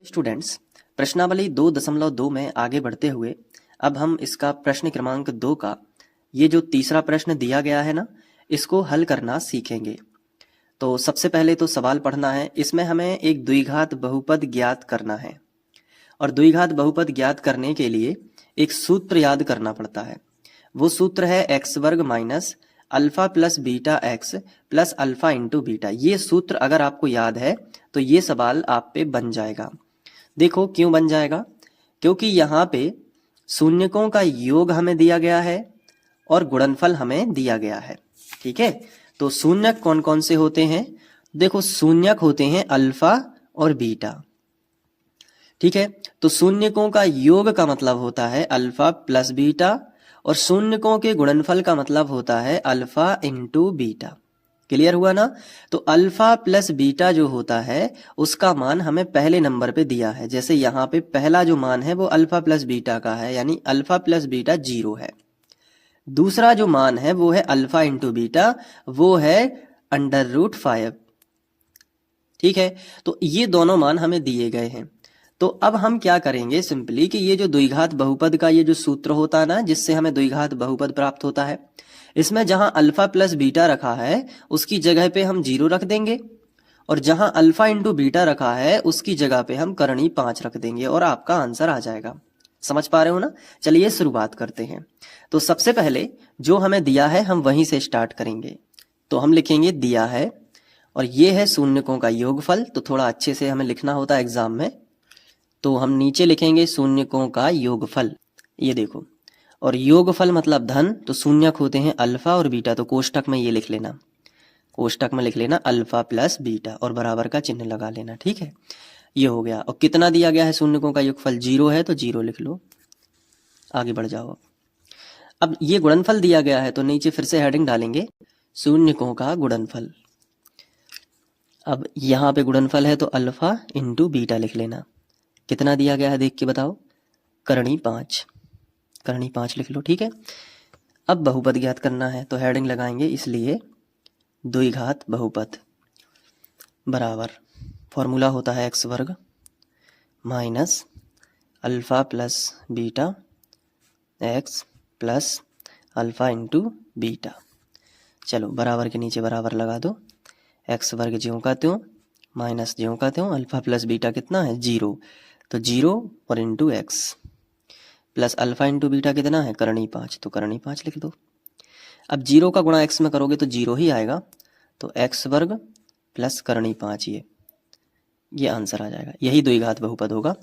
Students, प्रश्नावली 2.2 में आगे बढ़ते हुए अब हम इसका प्रश्न क्रमांक 2 का ये जो तीसरा प्रश्न दिया गया है ना, इसको हल करना सीखेंगे। तो सबसे पहले तो सवाल पढ़ना है। इसमें हमें एक द्विघात बहुपद ज्ञात करना है और द्विघात बहुपद ज्ञात करने के लिए एक सूत्र याद करना पड़ता है। वो सूत्र है एक्स वर्ग minus alpha plus beta x plus alpha into beta. ये सूत्र अगर आपको याद है तो ये सवाल आप पे बन जाएगा। देखो क्यों बन जाएगा, क्योंकि यहाँ पे शून्यकों का योग हमें दिया गया है और गुणनफल हमें दिया गया है। ठीक है, तो शून्यक कौन कौन से होते हैं? देखो शून्यक होते हैं अल्फा और बीटा। ठीक है, तो शून्यकों का योग का मतलब होता है अल्फा प्लस बीटा और शून्यकों के गुणनफल का मतलब होता है अल्फा इंटू बीटा। क्लियर हुआ ना? तो अल्फा प्लस बीटा जो होता है उसका मान हमें पहले नंबर पे दिया है। जैसे यहाँ पे पहला जो मान है वो अल्फा प्लस बीटा का है, यानी अल्फा प्लस बीटा 0 है। दूसरा जो मान है वो है अल्फा इंटू बीटा, वो है √5। ठीक है, तो ये दोनों मान हमें दिए गए हैं। तो अब हम क्या करेंगे सिंपली कि ये जो द्विघात बहुपद का ये जो सूत्र होता है ना, जिससे हमें द्विघात बहुपद प्राप्त होता है, इसमें जहां अल्फा प्लस बीटा रखा है उसकी जगह पे हम 0 रख देंगे और जहां अल्फा इंटू बीटा रखा है उसकी जगह पे हम करणी 5 रख देंगे और आपका आंसर आ जाएगा। समझ पा रहे हो ना? चलिए शुरुआत करते हैं। तो सबसे पहले जो हमें दिया है हम वहीं से स्टार्ट करेंगे। तो हम लिखेंगे दिया है और ये है शून्यकों का योगफल। तो थोड़ा अच्छे से हमें लिखना होता है एग्जाम में, तो हम नीचे लिखेंगे शून्यकों का योगफल। ये देखो, और योगफल मतलब धन, तो शून्यक होते हैं अल्फा और बीटा। तो कोष्टक में ये लिख लेना, कोष्टक में लिख लेना अल्फा प्लस बीटा और बराबर का चिन्ह लगा लेना। ठीक है, ये हो गया। और कितना दिया गया है शून्यकों का योगफल? 0 है, तो 0 लिख लो। आगे बढ़ जाओ। अब ये गुणनफल दिया गया है तो नीचे फिर से हेडिंग डालेंगे शून्यकों का गुणनफल। अब यहाँ पे गुणनफल है तो अल्फा इंटू बीटा लिख लेना। कितना दिया गया है देख के बताओ? करणी 5, करणी 5 लिख लो। ठीक है, अब बहुपद ज्ञात करना है तो हेडिंग लगाएंगे, इसलिए द्विघात बहुपद बराबर फॉर्मूला होता है एक्स वर्ग minus alpha plus beta x plus alpha into beta. चलो बराबर के नीचे बराबर लगा दो। एक्स वर्ग ज्यों का त्यों माइनस ज्यों का त्यों, अल्फा प्लस बीटा कितना है? 0, तो 0 और into x plus alpha into beta कितना है? करणी 5, तो करणी 5 लिख दो। अब 0 का गुणा एक्स में करोगे तो 0 ही आएगा, तो एक्स वर्ग प्लस करणी 5 ये आंसर आ जाएगा। यही द्विघात बहुपद होगा।